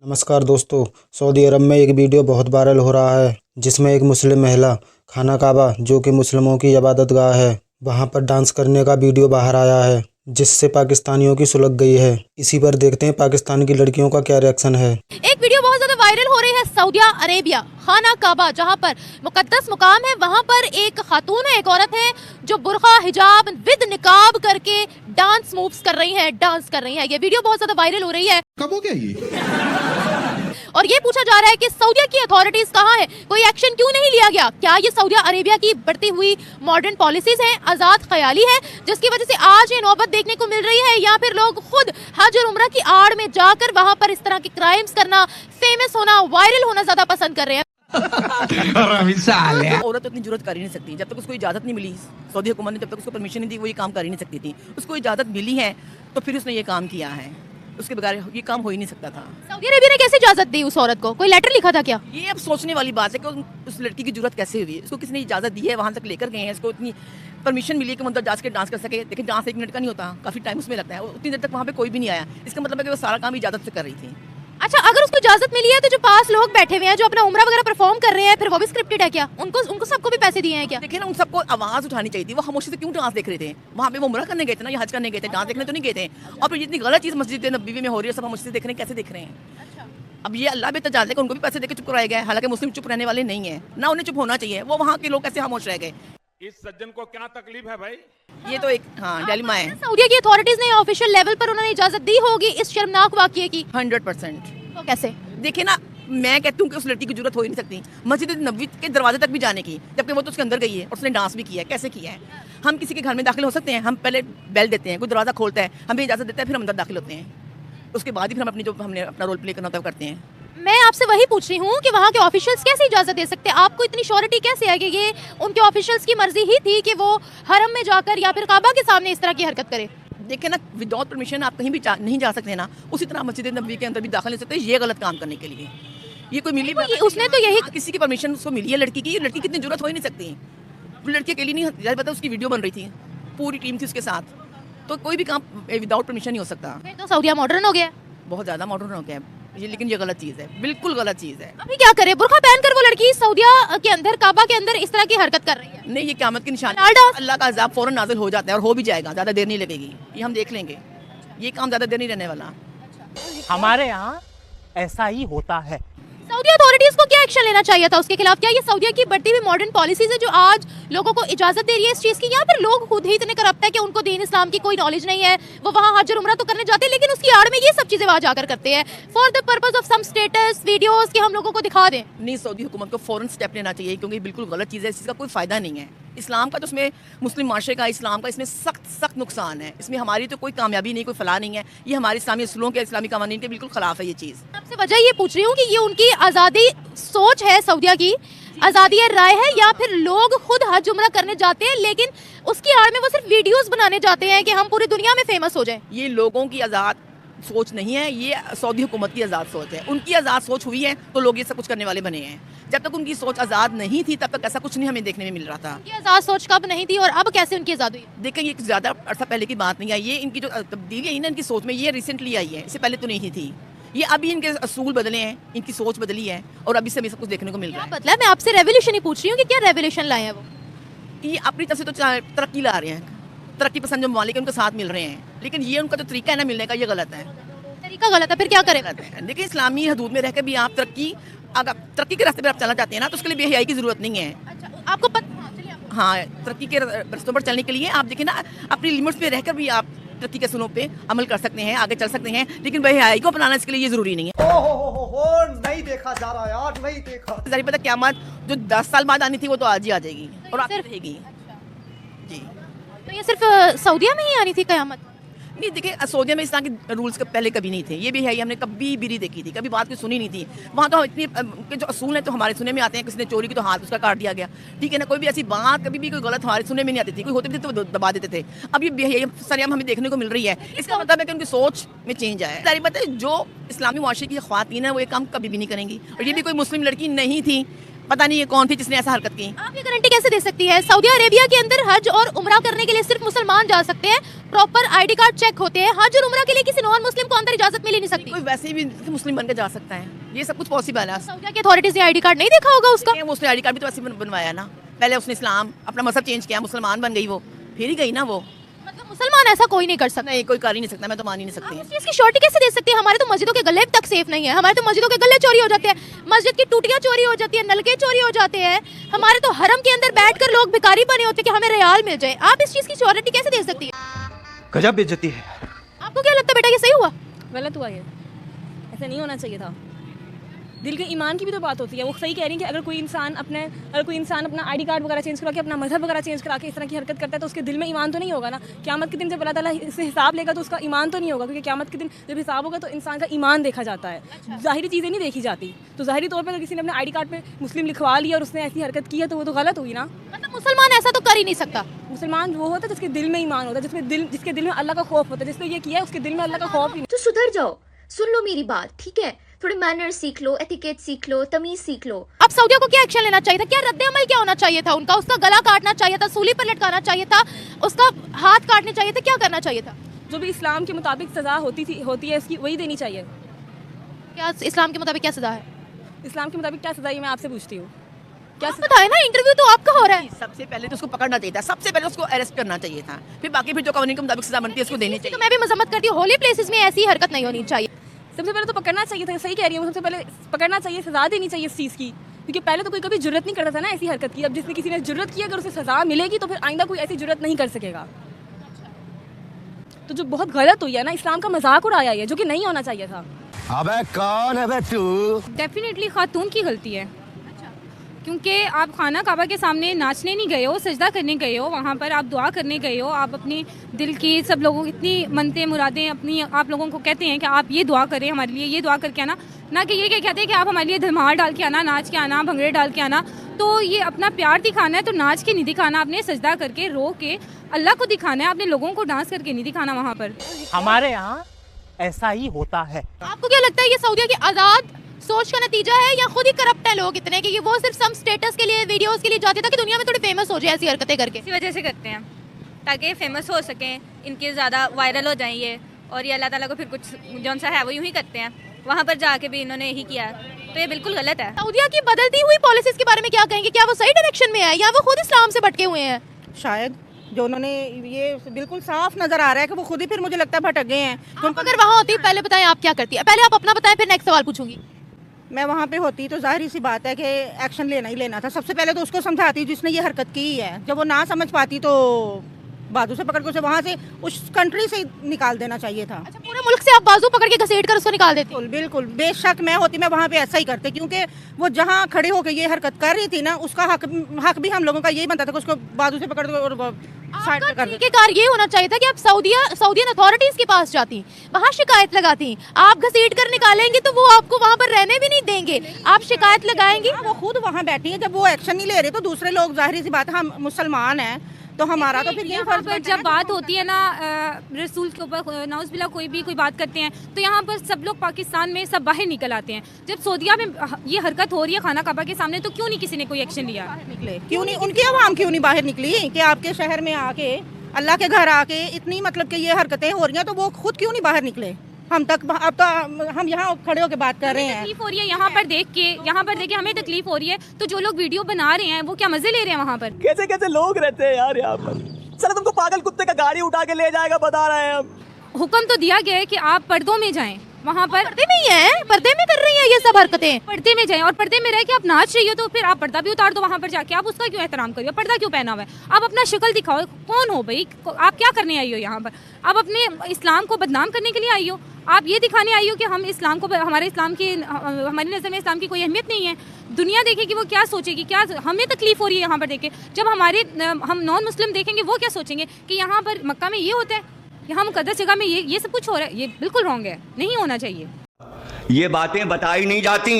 नमस्कार दोस्तों। सऊदी अरब में एक वीडियो बहुत वायरल हो रहा है जिसमें एक मुस्लिम महिला खाना काबा जो कि मुस्लिमों की इबादत गाह है वहां पर डांस करने का वीडियो बाहर आया है जिससे पाकिस्तानियों की सुलग गई है। इसी पर देखते हैं पाकिस्तान की लड़कियों का क्या रिएक्शन है। एक वीडियो बहुत ज्यादा वायरल हो रही है सऊदी अरेबिया खाना काबा जहां पर मुकद्दस मुकाम है। वहां पर एक खातून है, एक औरत है जो बुर्का हिजाब विद निकाब करके डांस मूव्स कर रही है, डांस कर रही है। ये वीडियो बहुत ज्यादा वायरल हो रही है। कब हो गया ये? और ये पूछा जा रहा है कि सऊदी की अथॉरिटीज कहाँ है, कोई एक्शन क्यों नहीं लिया गया? क्या ये सऊदी अरेबिया की बढ़ती हुई मॉडर्न पॉलिसीज हैं, आजाद ख्याली है जिसकी वजह से आज ये नौबत देखने को मिल रही है, या फिर लोग खुद हज और उम्रा की आड़ में जाकर वहां पर इस तरह के क्राइम्स करना, फेमस होना, वायरल होना ज्यादा पसंद कर रहे हैं? औरत तो इतनी जरूरत कर ही नहीं सकती जब तक उसको इजाजत नहीं मिली। सऊदी हुकूमत ने जब तक उसको परमिशन नहीं दी वो ये काम कर ही नहीं सकती थी। उसको इजाजत मिली है तो फिर उसने ये काम किया है, उसके बगैर ये काम हो ही नहीं सकता था। सऊदी अरेबिया ने कैसे इजाजत दी उस औरत को? कोई लेटर लिखा था क्या? ये अब सोचने वाली बात है कि उस लड़की की जरूरत कैसे हुई, उसको किसने इजाजत दी है, वहां तक लेकर गए हैं, इसको इतनी परमिशन मिली है कि अंदर जाकर डांस कर सके। लेकिन डांस 1 मिनट का नहीं होता, काफी टाइम उसमें लगता है। उतनी देर तक वहाँ पे कोई भी नहीं आया, इसका मतलब है कि वो सारा काम इजाजत से कर रही थी। अच्छा, अगर उसको इजाजत मिली है तो जो पास लोग बैठे हुए हैं जो अपना उम्रा वगैरह परफॉर्म कर रहे हैं, फिर वो भी स्क्रिप्टेड है क्या? उनको सबको भी पैसे दिए हैं क्या? देखिए ना, उन सबको आवाज उठानी चाहिए थी। वो खामोशी से क्यों डांस देख रहे थे? वहाँ पे वो उम्रा करने गए थे ना, या हज करने गए थे, डांस देखने तो नहीं गए थे। और फिर इतनी गलत चीज मस्जिद नबवी में हो रही है, सब खामोशी से देख रहे हैं, कैसे देख रहे हैं? अब ये अल्लाह भी तो जानते हैं, उनको भी पैसे देकर चुप कराए गए। हालांकि मुस्लिम चुप रहने वाले नहीं है ना, उन्हें चुप होना चाहिए। वो वहाँ के लोग कैसे खामोश रह गए? इस सज्जन को क्या तकलीफ है भाई? ये तो एक डायलेमा है। सऊदी की अथॉरिटीज ने ऑफिशियल लेवल पर उन्होंने इजाजत दी होगी इस शर्मनाक वाकये की। 100%। तो कैसे? देखिए ना, मैं कहती हूँ कि उस लड़की की जरूरत हो ही नहीं सकती मस्जिद नबवी के दरवाजे तक भी जाने की, जबकि वो तो उसके अंदर गई है और उसने डांस भी किया है। कैसे किया है? हम किसी के घर में दाखिल हो सकते हैं, हम पहले बेल देते हैं, कोई दरवाजा खोलता है, हमें इजाजत देता है, फिर हम अंदर दाखिल होते हैं। उसके बाद ही फिर हम हमने अपना रोल प्ले करना होता है करते हैं। मैं आपसे वही पूछ रही हूँ कि वहाँ के ऑफिशियल्स कैसे इजाजत दे सकते हैं? आपको इतनी श्योरिटी कैसे है कि ये उनके ऑफिशियल्स की मर्जी ही थी कि वो हरम में जाकर या फिर काबा के सामने इस तरह की हरकत करे? देखिए ना, विदाउट परमिशन आप कहीं भी नहीं जा सकते ना, उसी तरह मस्जिद नबवी के अंदर भी दाखिल नहीं सकते ये गलत काम करने के लिए। ये कोई मिली उसने तो यही किसी की परमिशन उसको मिली है लड़की की। लड़की कितनी जरूरत हो ही नहीं सकती। लड़की अकेली नहीं, यार पता उसकी वीडियो बन रही थी, पूरी टीम थी उसके साथ, तो कोई भी काम विदाउट परमिशन नहीं हो सकता। तो सऊदी मॉडर्न हो गया, बहुत ज्यादा मॉडर्न हो गया है ये, लेकिन ये गलत चीज़ है, बिल्कुल गलत चीज़ है। अभी क्या करे? बुर्का पहनकर वो लड़की सऊदिया के अंदर, काबा के अंदर इस तरह की हरकत कर रही है। नहीं, ये क़यामत की निशानी। अल्लाह का अज़ाब फौरन नाज़िल हो जाता है और हो भी जाएगा, ज़्यादा देर नहीं लगेगी, ये हम देख लेंगे। ये काम ज़्यादा देर नहीं रहने वाला। हमारे यहाँ ऐसा ही होता है। सऊदी अथॉरिटीज को क्या एक्शन लेना चाहिए था उसके खिलाफ? क्या ये सऊदी की बढ़ती हुई मॉडर्न पॉलिसीज है जो आज लोगों को इजाजत दे रही है इस चीज की, या फिर लोग खुद ही इतने करप्ट है कि उनको दीन इस्लाम की कोई नॉलेज नहीं है? वो वहाँ हज और उम्रा तो करने जाते हैं लेकिन उसकी आड़ में ये सब चीजें वहाँ जाकर करते हैं for the purpose of some status videos कि हम लोगों को दिखा दें। नहीं, सऊदी हुकूमत को फौरन स्टेप लेना चाहिए, क्योंकि बिल्कुल गलत चीज़ है, इसका कोई फ़ायदा नहीं है। इस्लाम का तो इसमें, मुस्लिम माशरे का, इस्लाम का इसमें सख्त नुकसान है। इसमें हमारी तो कोई कामयाबी नहीं, कोई फलाह नहीं है। ये हमारे इस्लामी असूलों के, इस्लामी कानून के बिल्कुल खिलाफ है ये चीज़। आपसे वजह ये पूछ रही हूँ कि ये उनकी आज़ादी सोच है, सऊदिया की आज़ादी राय है, या फिर लोग खुद हज उम्रा करने जाते हैं लेकिन उसकी आड़ में वो सिर्फ वीडियोस बनाने जाते हैं कि हम पूरी दुनिया में फेमस हो जाएं? ये लोगों की आज़ाद सोच नहीं है, ये सऊदी हुकूमत की आज़ाद सोच है। उनकी आज़ाद सोच हुई है तो लोग ये सब कुछ करने वाले बने हैं। जब तक उनकी सोच आज़ाद नहीं थी तब तक ऐसा कुछ नहीं हमें देखने में मिल रहा था। ये आज़ाद सोच कब नहीं थी और अब कैसे उनकी आज़ादी हुई? देखें, ये ज़्यादा अर्सा पहले की बात नहीं है। ये इनकी जो तब्दीली है ना इनकी सोच में, ये रिसेंटली आई है, इससे पहले तो नहीं थी। ये अभी इनके असूल बदले हैं, इनकी सोच बदली है और अभी से हमें सब कुछ देखने को मिल रहा है। बदला? मैं आपसे रेवोल्यूशन ही पूछ रही हूँ कि क्या रेवोल्यूशन लाए हैं वो? ये अपनी तरफ से तो तरक्की ला रहे हैं, तरक्की पसंद जो ममालिक है उनके साथ मिल रहे हैं, लेकिन ये उनका जो तरीका है ना मिलने का, ये गलत है। तरीका गलत है, फिर क्या करें? देखिए, इस्लामी हदूद में रहकर भी आप अगर तरक्की के रास्ते पर आप चलना चाहते हैं ना, तो उसके लिए बेहयाई की जरूरत नहीं है। अच्छा, आपको हाँ, तरक्की के रास्तों पर चलने के लिए आप देखिए ना, अपनी लिमिट्स पे रहकर भी आप तरक्की के असूलों पे अमल कर सकते हैं, आगे चल सकते हैं, लेकिन बेहयाई को अपनाना इसके लिए ये जरूरी नहीं है। नहीं देखा जा रहा यार, नहीं देखा। ज़ाहिर पता क़यामत जो 10 साल बाद आनी थी वो तो आज ही आ जाएगी और आती रहेगी। जी, तो ये सिर्फ सऊदिया में ही आनी थी क़यामत? नहीं, देखिए, सऊदिया में इस तरह के रूल्स पहले कभी नहीं थे। ये भी है, ये हमने कभी भी नहीं देखी थी, कभी बात कोई सुनी नहीं थी। वहाँ तो इतनी के जो असूल हैं तो हमारे सुनने में आते हैं, किसी ने चोरी की तो हाथ उसका काट दिया गया, ठीक है ना। कोई भी ऐसी बात कभी भी कोई गलत हमारे सुनने में नहीं आती थी, कोई होते भी थे तो दबा देते थे। अब ये सरेआम हमें देखने को मिल रही है। इसका मतलब है कि उनकी सोच में चेंज आया है। सारी बात है, जो इस्लामी मुआशरे की ख्वातीन है वो ये काम कभी भी नहीं करेंगी, और ये भी कोई मुस्लिम लड़की नहीं थी पता नहीं ये कौन थी जिसने ऐसा हरकत की। आप ये गारंटी कैसे दे सकती है? सऊदी अरेबिया के अंदर हज और उम्रा करने के लिए सिर्फ मुसलमान जा सकते हैं, प्रॉपर आईडी कार्ड चेक होते हैं। हज और उम्रा के लिए किसी नॉन मुस्लिम को अंदर इजाजत मिल ही नहीं सकती। कोई वैसे भी मुस्लिम बनकर जा सकता है, ये सब कुछ पॉसिबल है। सऊदी की अथॉरिटीज ने आईडी कार्ड नहीं देखा होगा उसका? उसने आईडी कार्ड भी तो ऐसे बनवाया ना, पहले उसने इस्लाम अपना मजहब चेंज किया, मुसलमान बन गई, वो फिर ही गई ना वो। मतलब मुसलमान ऐसा कोई नहीं कर सकता? नहीं, कोई कर ही नहीं सकता, मैं तो मान ही नहीं सकती। आप इसकी श्योरिटी कैसे दे सकती है? हमारे तो मस्जिदों के गले तक सेफ नहीं है, हमारे तो मस्जिदों के गले चोरी हो जाते हैं, मस्जिद की टूटियां चोरी हो जाती है, नलके चोरी हो जाते हैं, हमारे तो हरम के अंदर बैठकर लोग भिखारी बने होते हैं कि हमें रियाल मिल जाए। आप इस चीज की श्योरिटी कैसे दे सकती है? गजब बेइज्जती है। आपको क्या लगता है बेटा, ये सही हुआ? गलत हुआ ये, ऐसा नहीं होना चाहिए था। दिल के ईमान की भी तो बात होती है। वो सही कह रही है कि अगर कोई इंसान अपना आईडी कार्ड वगैरह चेंज करा के, अपना मजहब वगैरह चेंज करा के इस तरह की हरकत करता है तो उसके दिल में ईमान तो नहीं होगा ना। क़यामत के दिन जब अल्लाह ताला इससे हिसाब लेगा तो उसका ईमान तो नहीं होगा, क्योंकि क़यामत के दिन जब हिसाब होगा तो इंसान का ईमान देखा जाता है, ज़ाहिरी चीज़ें नहीं देखी जाती। तो ज़ाहिरी तौर पर अगर किसी ने अपने आईडी कार्ड पर मुस्लिम लिखवा लिया और उसने ऐसी हरकत की है तो वो तो गलत हुई ना। मतलब मुसलमान ऐसा तो कर ही नहीं सकता। मुसलमान वो होता है जिसके दिल में ईमान होता है, जिसके दिल में अल्लाह का खौफ होता है। जिसने ये किया है उसके दिल में अल्लाह का खौफ ही नहीं। तो सुधर जाओ, सुन लो मेरी बात, ठीक है? थोड़े मैनर सीख लो, एटिकेट सीख लो, तमीज सीख लो। अब सऊदिया को क्या एक्शन लेना चाहिए था? क्या रद्द अमल क्या होना चाहिए था उनका? उसका गला काटना चाहिए था, सूली पर लटकाना चाहिए था, उसका हाथ काटने चाहिए थे, क्या करना चाहिए था? जो भी इस्लाम के मुताबिक सज़ा होती है उसकी वही देनी चाहिए। क्या इस्लाम के मुताबिक क्या सजा है? इस्लाम के मुताबिक क्या सज़ा है मैं आपसे पूछती हूँ। क्या बताए ना, इंटरव्यू तो आपका हो रहा है। सबसे पहले तो उसको पकड़ना चाहिए था, सबसे पहले उसको अरेस्ट करना चाहिए था, फिर बाकी फिर जो कानून के मुताबिक सजा बनती है उसको देनी तो चाहिए। मैं भी मजम्मत करती हूँ, होली प्लेसेस में ऐसी हरकत नहीं होनी चाहिए। सबसे पहले तो पकड़ना चाहिए था, सही कह रही है वो, सबसे पहले पकड़ना चाहिए, सज़ा देनी चाहिए इस चीज़ की, क्योंकि पहले तो कोई कभी जुर्रत नहीं करता था ना ऐसी हरकत की। अब जिसने किसी ने जुर्रत की, अगर उसे सज़ा मिलेगी तो फिर आइंदा कोई ऐसी जुर्रत नहीं कर सकेगा। तो जो बहुत गलत हुई है ना, इस्लाम का मजाक उड़ाया है, जो कि नहीं होना चाहिए था। अबे कौन है बे तू? डेफिनेटली खातून की गलती है, क्योंकि आप खाना काबा के सामने नाचने नहीं गए हो, सजदा करने गए हो, वहाँ पर आप दुआ करने गए हो, आप अपने दिल की सब लोगों की इतनी मनते मुरादें अपनी आप लोगों को कहते हैं कि आप ये दुआ करें हमारे लिए, ये दुआ करके आना, ना कि ये क्या कहते हैं कि आप हमारे लिए धमाल डाल के आना, नाच के आना, भंगड़े डाल के आना। तो ये अपना प्यार दिखाना है तो नाच के नहीं दिखाना, आपने सजदा करके रो के अल्लाह को दिखाना है, आपने लोगों को डांस करके नहीं दिखाना वहाँ पर। हमारे यहाँ ऐसा ही होता है। आपको क्या लगता है ये सऊदिया की आज़ाद सोच का नतीजा है या खुद ही करप्ट है लोग इतने कि वो सिर्फ सम स्टेटस के लिए, वीडियोस के लिए जाते ताकि दुनिया में थोड़ी फेमस हो जाए ऐसी हरकतें करके? इसी वजह से करते हैं ताकि फेमस हो सकें, इनके ज़्यादा वायरल हो जाएं ये, और ये अल्लाह ताला को फिर कुछ जौन सा है वो यूँ ही करते हैं। वहाँ पर जाके भी इन्होंने यही किया, तो ये बिल्कुल गलत है। सऊदिया की बदलती हुई पॉलिसीज के बारे में क्या कहेंगे? क्या वो सही डायरेक्शन में है या वो खुद इस्लाम से भटके हुए हैं? शायद जो उन्होंने ये बिल्कुल साफ नजर आ रहा है कि वो खुद ही फिर मुझे लगता है भटक गए हैं। आप अगर वहाँ होती, पहले बताएं आप क्या करती है? पहले आप अपना बताएं, फिर नेक्स्ट सवाल पूछूंगी। मैं वहाँ पे होती तो जाहिर सी बात है कि एक्शन लेना ही लेना था। सबसे पहले तो उसको समझाती जिसने ये हरकत की है, जब वो ना समझ पाती तो बाजू से पकड़ के उसे वहाँ से उस कंट्री से निकाल देना चाहिए था। अच्छा, पूरे मुल्क से आप बाजू पकड़ के घसीट कर उसको निकाल देती? बिल्कुल, बेशक मैं होती मैं वहाँ पे ऐसा ही करते, क्योंकि वो जहाँ खड़े होकर ये हरकत कर रही थी ना, उसका हक भी हम लोगों का यही बनता था कि उसको बाजू से पकड़ के और साइड पे कर देते। तरीकेकार ये होना चाहिए था कि आप सऊदियन अथॉरिटीज के पास जाती, वहाँ शिकायत लगाती। आप घसीट कर निकालेंगे तो वो आपको वहाँ पर रहने भी नहीं देंगे, आप शिकायत लगाएंगे। वो खुद वहाँ बैठी है, जब वो एक्शन नहीं ले रहे तो दूसरे लोग, जाहिर सी बात है हम मुसलमान हैं तो हमारा तो फिर ये फर्ज पर जब बात होती है ना रसूल के ऊपर, नाउज़ुबिल्लाह कोई भी कोई बात करते हैं तो यहाँ पर सब लोग पाकिस्तान में सब बाहर निकल आते हैं। जब सऊदिया में ये हरकत हो रही है खाना काबा के सामने, तो क्यों नहीं किसी ने कोई एक्शन लिया? निकले क्यों नहीं, उनकी आवाम क्यों नहीं बाहर निकली कि आपके शहर में आके, अल्लाह के घर आके इतनी मतलब कि ये हरकतें हो रही हैं, तो वो खुद क्यों नहीं बाहर निकले? हम तक अब तो हम यहाँ खड़े होकर बात कर रहे हैं। तकलीफ हो रही है यहाँ पर देख के हमें तकलीफ हो रही है, तो जो लोग वीडियो बना रहे हैं वो क्या मजे ले रहे हैं वहाँ पर? कैसे कैसे लोग रहते हैं यार यहाँ पर। चलो तुमको पागल कुत्ते का गाड़ी उठा के ले जाएगा, बता रहे हैं हम। हुक्म तो दिया गया है कि आप पर्दों में जाएं, वहाँ पर पर्दे में ही है, पर्दे में कर रही है ये सब हरकतें। पर्दे में जाएं और पर्दे में रह के आप नाच रही हो तो फिर आप पर्दा भी उतार दो वहाँ पर जाके। आप उसका क्यों एहतराम करिए? पर्दा क्यों पहना हुआ है? आप अपना शक्ल दिखाओ, कौन हो भाई, आप क्या करने आई हो यहाँ पर? आप अपने इस्लाम को बदनाम करने के लिए आई हो? आप ये दिखाने आई हो कि हम इस्लाम को, हमारे इस्लाम की, हमारी नज़र में इस्लाम की कोई अहमियत नहीं है? दुनिया देखेगी वो क्या सोचेगी? क्या हमें तकलीफ हो रही है यहाँ पर देखे? जब हम नॉन मुस्लिम देखेंगे वो क्या सोचेंगे कि यहाँ पर मक्का में ये होता है, यहाँ मुकद्दस जगह में ये सब कुछ हो रहा है? ये बिल्कुल रॉन्ग है, नहीं होना चाहिए। ये बातें बताई नहीं जाती,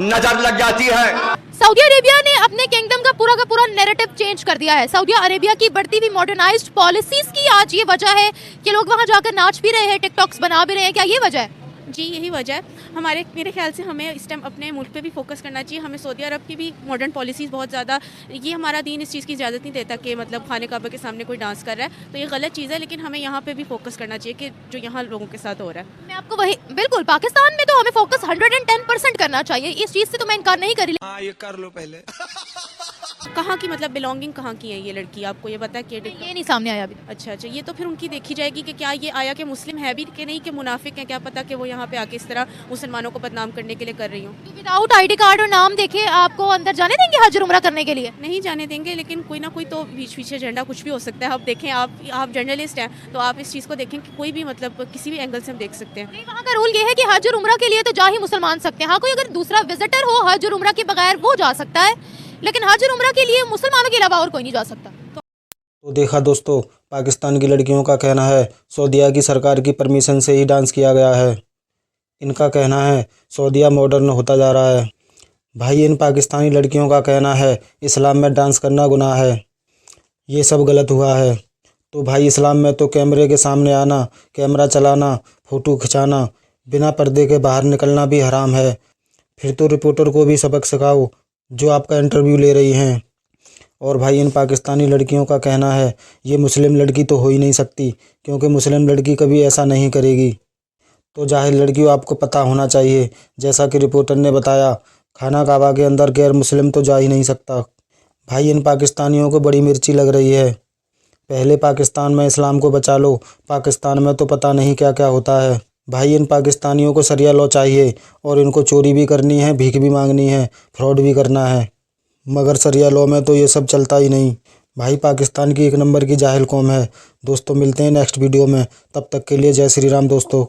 नजर लग जाती है। सऊदी अरेबिया ने अपने किंगडम का पूरा नैरेटिव चेंज कर दिया है। सऊदी अरेबिया की बढ़ती हुई मॉडर्नाइज्ड पॉलिसीज की आज ये वजह है कि लोग वहां जाकर नाच भी रहे हैं, टिकटॉक्स बना भी रहे हैं। क्या ये वजह है? जी यही वजह है मेरे ख्याल से हमें इस टाइम अपने मुल्क पे भी फोकस करना चाहिए। हमें सऊदी अरब की भी मॉडर्न पॉलिसीज़ बहुत ज़्यादा, ये हमारा दीन इस चीज़ की इजाज़त नहीं देता कि मतलब खाने काबा के सामने कोई डांस कर रहा है, तो ये गलत चीज़ है। लेकिन हमें यहाँ पे भी फोकस करना चाहिए कि जो यहाँ लोगों के साथ हो रहा है। मैं आपको वही बिल्कुल, पाकिस्तान में तो हमें फोकस 110% करना चाहिए, इस चीज़ से तो मैं इनकार नहीं कर रही। हाँ ये कर लो पहले। कहाँ की मतलब बिलोंगिंग कहाँ की है ये लड़की, आपको ये पता है कि ये नहीं सामने आया अभी। अच्छा, ये तो फिर उनकी देखी जाएगी कि क्या ये आया कि मुस्लिम है भी कि नहीं, कि मुनाफिक है, क्या पता कि वो यहाँ पे आके इस तरह मुसलमानों को बदनाम करने के लिए कर रही हूँ। तो विदाउट ID कार्ड और नाम देखे आपको अंदर जाने देंगे हज और उम्रा करने के लिए? नहीं जाने देंगे, लेकिन कोई ना कोई तो बीच पीछे एजेंडा कुछ भी हो सकता है। आप देखें, आप जर्नलिस्ट हैं तो आप इस चीज़ को देखें कि कोई भी मतलब किसी भी एंगल से हम देख सकते हैं। वहाँ का रूल ये है कि हज और उम्रा के लिए तो जा ही मुसलमान सकते हैं। हाँ, कोई अगर दूसरा विजिटर हो हज और उम्रा के बगैर वो जा सकता है, लेकिन हज और उम्रा के लिए मुसलमानों के अलावा और कोई नहीं जा सकता। तो देखा दोस्तों, पाकिस्तान की लड़कियों का कहना है सऊदीया की सरकार की परमिशन से ही डांस किया गया है। इनका कहना है सऊदीया मॉडर्न होता जा रहा है। भाई इन पाकिस्तानी लड़कियों का कहना है इस्लाम में डांस करना गुनाह है, ये सब गलत हुआ है। तो भाई इस्लाम में तो कैमरे के सामने आना, कैमरा चलाना, फ़ोटो खिंचाना, बिना पर्दे के बाहर निकलना भी हराम है। फिर तो रिपोर्टर को भी सबक सिखाओ जो आपका इंटरव्यू ले रही हैं। और भाई इन पाकिस्तानी लड़कियों का कहना है ये मुस्लिम लड़की तो हो ही नहीं सकती, क्योंकि मुस्लिम लड़की कभी ऐसा नहीं करेगी। तो जाहिर लड़कियों, आपको पता होना चाहिए, जैसा कि रिपोर्टर ने बताया, खाना काबा के अंदर गैर मुस्लिम तो जा ही नहीं सकता। भाई इन पाकिस्तानियों को बड़ी मिर्ची लग रही है। पहले पाकिस्तान में इस्लाम को बचा लो, पाकिस्तान में तो पता नहीं क्या क्या होता है। भाई इन पाकिस्तानियों को शरिया लॉ चाहिए और इनको चोरी भी करनी है, भीख भी मांगनी है, फ्रॉड भी करना है, मगर शरिया लॉ में तो ये सब चलता ही नहीं। भाई पाकिस्तान की एक नंबर की जाहिल कौम है। दोस्तों मिलते हैं नेक्स्ट वीडियो में, तब तक के लिए जय श्री राम दोस्तों।